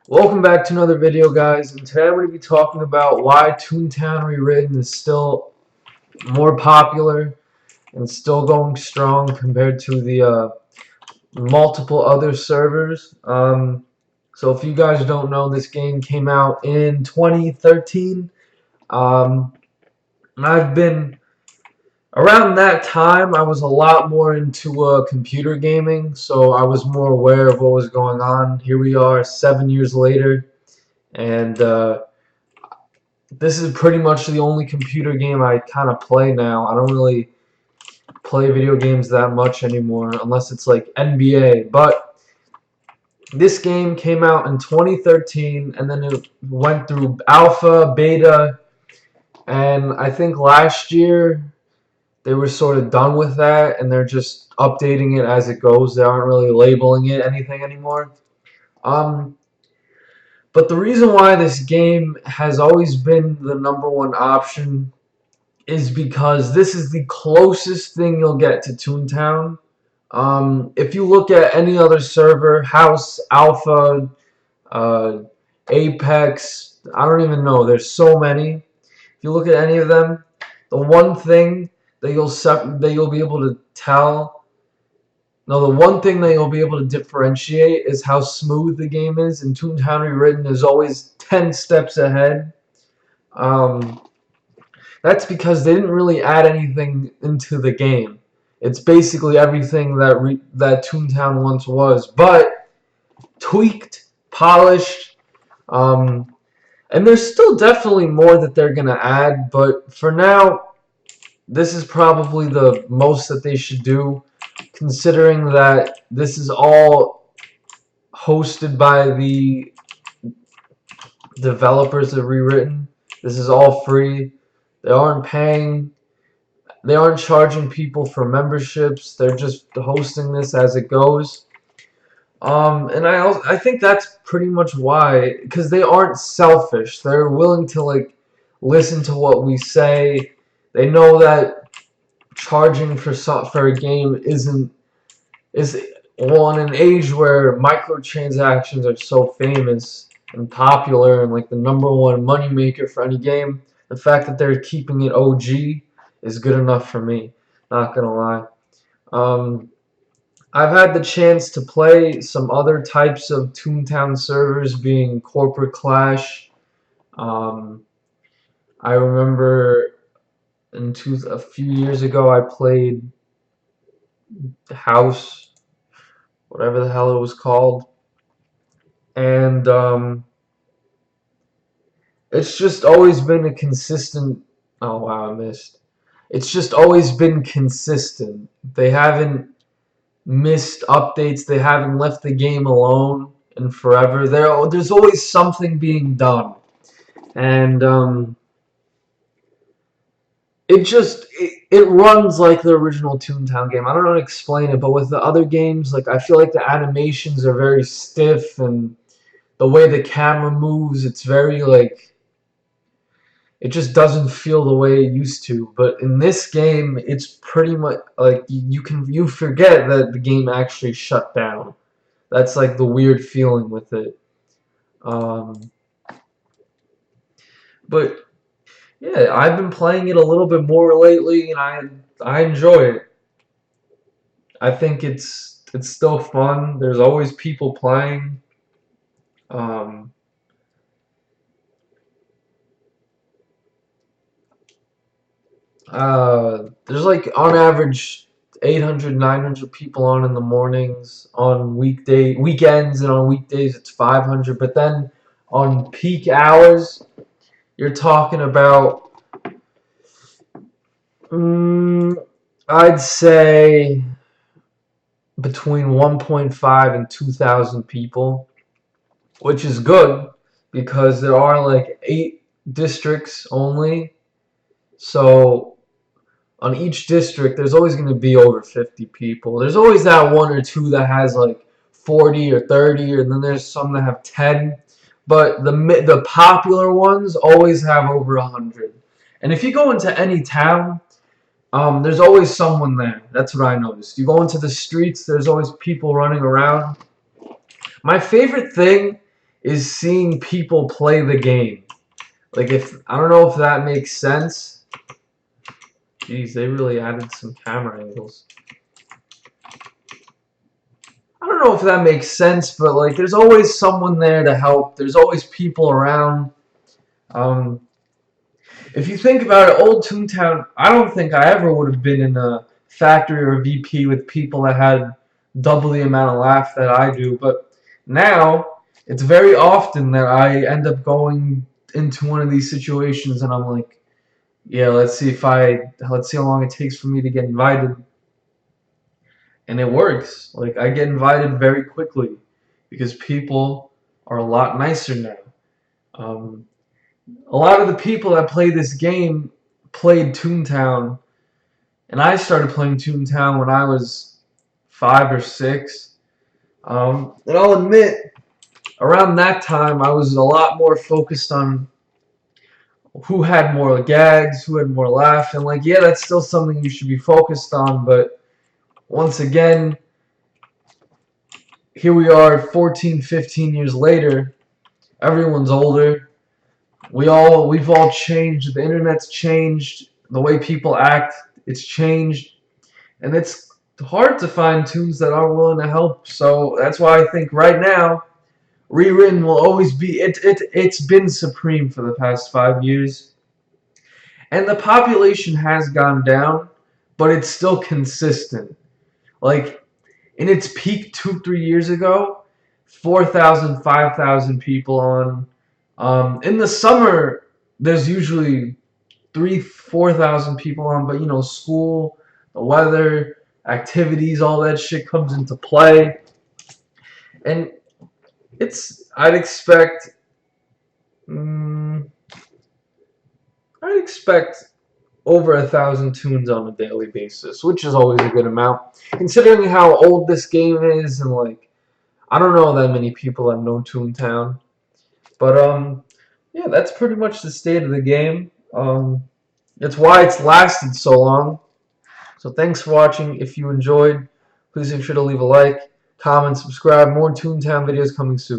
Welcome back to another video, guys, and today I'm going to be talking about why Toontown Rewritten is still more popular and still going strong compared to the multiple other servers. So if you guys don't know, this game came out in 2013. And I've been around that time. I was a lot more into computer gaming, so I was more aware of what was going on. Here we are, 7 years later, and this is pretty much the only computer game I kind of play now. I don't really play video games that much anymore unless it's like NBA. But this game came out in 2013 and then it went through alpha, beta, and I think last year they were sort of done with that and they're just updating it as it goes. They aren't really labeling it anything anymore. Um, but the reason why this game has always been the #1 option is because this is the closest thing you'll get to Toontown. If you look at any other server, House, Alpha, uh, Apex, I don't even know, there's so many. If you look at any of them, the one thing that you'll be able to tell, no, the one thing that you'll be able to differentiate is how smooth the game is, and Toontown Rewritten is always 10 steps ahead. Um, That's because they didn't really add anything into the game. It's basically everything that Toontown once was, but tweaked, polished, um, and there's still definitely more that they're gonna add. But for now, this is probably the most that they should do, considering that this is all hosted by the developers of Rewritten. This is all free. They aren't paying. They aren't charging people for memberships. They're just hosting this as it goes. And I think that's pretty much why, because they aren't selfish. They're willing to like listen to what we say. They know that charging for a game is well, in an age where microtransactions are so famous and popular and like the #1 moneymaker for any game. The fact that they're keeping it OG is good enough for me. Not gonna lie. Um, I've had the chance to play some other types of Toontown servers, being Corporate Clash. Um, I remember a few years ago I played House, whatever the hell it was called, and it's just always been a consistent. Oh wow, I missed. It's just always been consistent. They haven't missed updates. They haven't left the game alone in forever. There's always something being done, and it runs like the original Toontown game. I don't know how to explain it, but with the other games, like I feel like the animations are very stiff, and the way the camera moves, it's very like it just doesn't feel the way it used to. But in this game, it's pretty much like you forget that the game actually shut down. That's like the weird feeling with it. Um, but yeah, I've been playing it a little bit more lately, and I enjoy it. I think it's still fun. There's always people playing. Um, there's like on average 800, 900 people on in the mornings. On weekends, and on weekdays it's 500. But then on peak hours, you're talking about, I'd say between 1.5 and 2,000 people, which is good because there are like 8 districts only. So on each district, there's always going to be over 50 people. There's always that one or two that has like 40 or 30, and then there's some that have 10. But the popular ones always have over 100. And if you go into any town, there's always someone there. That's what I noticed. You go into the streets, there's always people running around. My favorite thing is seeing people play the game. Like, if I don't know if that makes sense. Jeez, they really added some camera angles. I don't know if that makes sense, but like, there's always someone there to help. There's always people around. Um, if you think about it, old Toontown, I don't think I ever would have been in a factory or a VP with people that had double the amount of laugh that I do. But now, it's very often that I end up going into one of these situations and I'm like, yeah, let's see how long it takes for me to get invited. And it works. Like, I get invited very quickly because people are a lot nicer now. Um, a lot of the people that play this game played Toontown, and I started playing Toontown when I was 5 or 6. And I'll admit, around that time, I was a lot more focused on who had more gags, who had more laugh, and like, yeah, that's still something you should be focused on, but once again, here we are 14, 15 years later. Everyone's older. We've all changed. The internet's changed. The way people act, it's changed. And it's hard to find tunes that are willing to help. So that's why I think right now, Rewritten will always be it's been supreme for the past 5 years. And the population has gone down, but it's still consistent. Like, in its peak 2, 3 years ago, 4,000, 5,000 people on. In the summer, there's usually 3, 4,000 people on, but you know, school, the weather, activities, all that shit comes into play. And I'd expect, mm, I'd expect over 1,000 tunes on a daily basis, which is always a good amount, considering how old this game is and like, I don't know that many people that know Toontown, but yeah, that's pretty much the state of the game. That's why it's lasted so long. So thanks for watching. If you enjoyed, please make sure to leave a like, comment, subscribe. More Toontown videos coming soon.